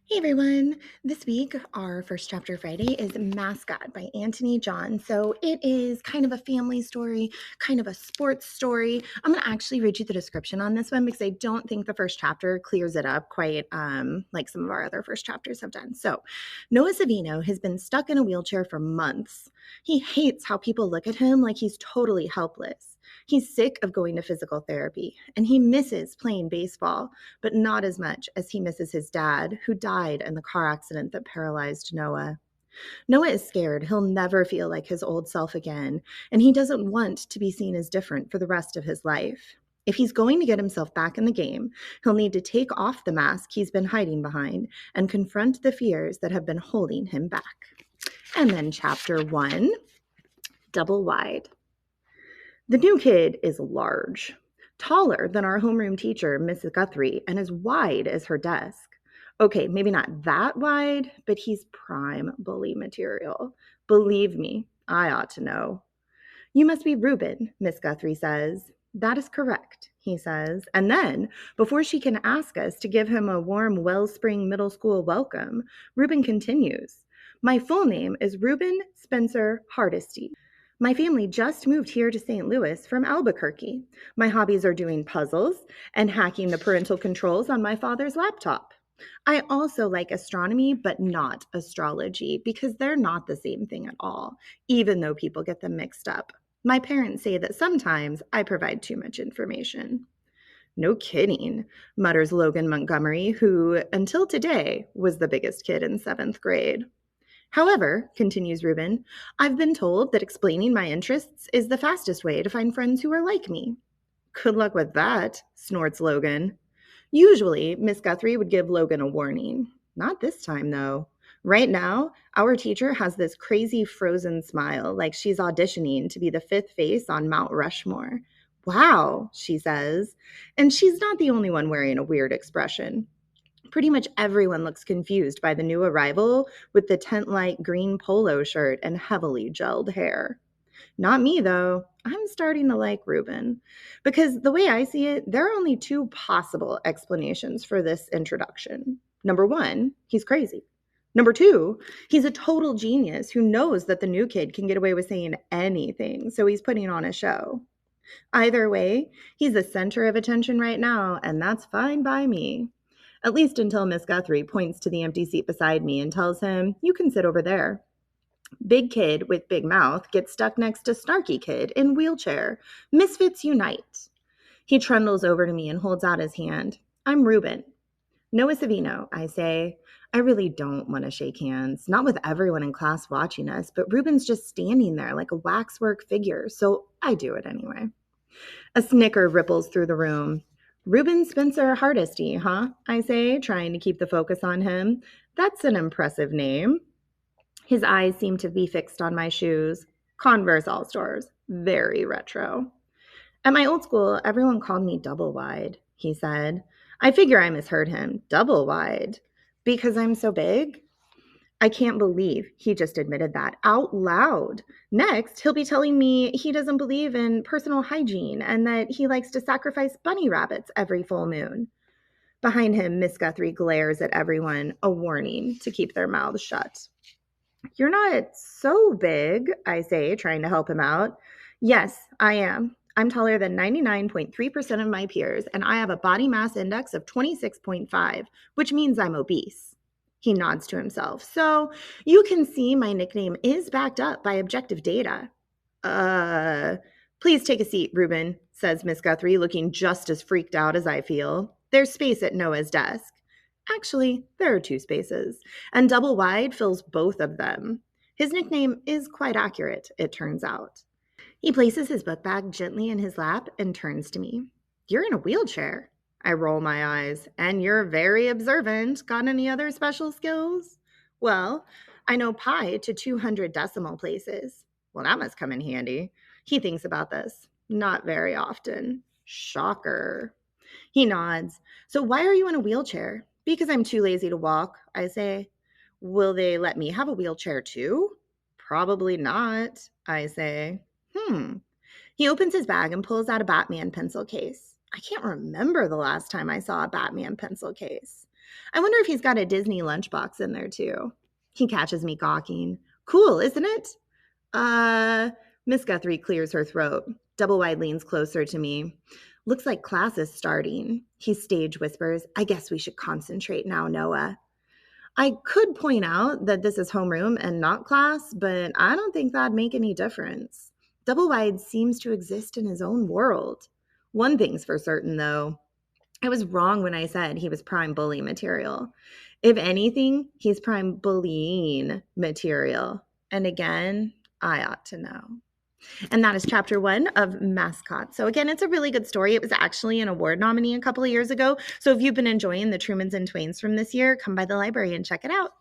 Hey everyone! This week, our first chapter Friday is Mascot by Antony John. So it is kind of a family story, kind of a sports story. I'm going to actually read you the description on this one because I don't think the first chapter clears it up quite like some of our other first chapters have done. So Noah Savino has been stuck in a wheelchair for months. He hates how people look at him like he's totally helpless. He's sick of going to physical therapy, and he misses playing baseball, but not as much as he misses his dad, who died in the car accident that paralyzed Noah. Noah is scared he'll never feel like his old self again, and he doesn't want to be seen as different for the rest of his life. If he's going to get himself back in the game, he'll need to take off the mask he's been hiding behind and confront the fears that have been holding him back. And then, chapter 1, Double Wide. The new kid is large, taller than our homeroom teacher, Mrs. Guthrie, and as wide as her desk. Okay, maybe not that wide, but he's prime bully material. Believe me, I ought to know. You must be Reuben, Miss Guthrie says. That is correct, he says. And then, before she can ask us to give him a warm Wellspring Middle School welcome, Reuben continues. My full name is Reuben Spencer Hardesty. My family just moved here to St. Louis from Albuquerque. My hobbies are doing puzzles and hacking the parental controls on my father's laptop. I also like astronomy, but not astrology, because they're not the same thing at all, even though people get them mixed up. My parents say that sometimes I provide too much information. No kidding, mutters Logan Montgomery, who, until today, was the biggest kid in 7th grade. However, continues Reuben, I've been told that explaining my interests is the fastest way to find friends who are like me. Good luck with that, snorts Logan. Usually, Miss Guthrie would give Logan a warning. Not this time, though. Right now, our teacher has this crazy frozen smile, like she's auditioning to be the 5th face on Mount Rushmore. Wow, she says. And she's not the only one wearing a weird expression. Pretty much everyone looks confused by the new arrival with the tent-like green polo shirt and heavily gelled hair. Not me, though. I'm starting to like Reuben. Because the way I see it, there are only two possible explanations for this introduction. Number one, he's crazy. Number two, he's a total genius who knows that the new kid can get away with saying anything, so he's putting on a show. Either way, he's the center of attention right now, and that's fine by me. At least until Miss Guthrie points to the empty seat beside me and tells him, you can sit over there. Big kid with big mouth gets stuck next to snarky kid in wheelchair. Misfits unite. He trundles over to me and holds out his hand. I'm Reuben. Noah Savino, I say. I really don't want to shake hands, not with everyone in class watching us, but Reuben's just standing there like a waxwork figure, so I do it anyway. A snicker ripples through the room. Reuben Spencer Hardesty, huh? I say, trying to keep the focus on him. That's an impressive name. His eyes seem to be fixed on my shoes. Converse All-Stars. Very retro. At my old school, everyone called me Double Wide, he said. I figure I misheard him. Double Wide. Because I'm so big? I can't believe he just admitted that out loud. Next, he'll be telling me he doesn't believe in personal hygiene and that he likes to sacrifice bunny rabbits every full moon. Behind him, Miss Guthrie glares at everyone, a warning to keep their mouths shut. You're not so big, I say, trying to help him out. Yes, I am. I'm taller than 99.3% of my peers, and I have a body mass index of 26.5, which means I'm obese. He nods to himself. So you can see my nickname is backed up by objective data. Please take a seat, Reuben, says Miss Guthrie, looking just as freaked out as I feel. There's space at Noah's desk. Actually, there are 2 spaces, and Double Wide fills both of them. His nickname is quite accurate, it turns out. He places his book bag gently in his lap and turns to me. You're in a wheelchair. I roll my eyes. And you're very observant. Got any other special skills? Well, I know pi to 200 decimal places. Well, that must come in handy. He thinks about this. Not very often. Shocker. He nods. So why are you in a wheelchair? Because I'm too lazy to walk, I say. Will they let me have a wheelchair too? Probably not, I say. He opens his bag and pulls out a Batman pencil case. I can't remember the last time I saw a Batman pencil case. I wonder if he's got a Disney lunchbox in there too. He catches me gawking. Cool, isn't it? Miss Guthrie clears her throat. Double-Wide leans closer to me. Looks like class is starting. He stage whispers, I guess we should concentrate now, Noah. I could point out that this is homeroom and not class, but I don't think that'd make any difference. Double-Wide seems to exist in his own world. One thing's for certain, though. I was wrong when I said he was prime bully material. If anything, he's prime bullying material. And again, I ought to know. And that is chapter 1 of Mascot. So again, it's a really good story. It was actually an award nominee a couple of years ago. So if you've been enjoying the Trumans and Twains from this year, come by the library and check it out.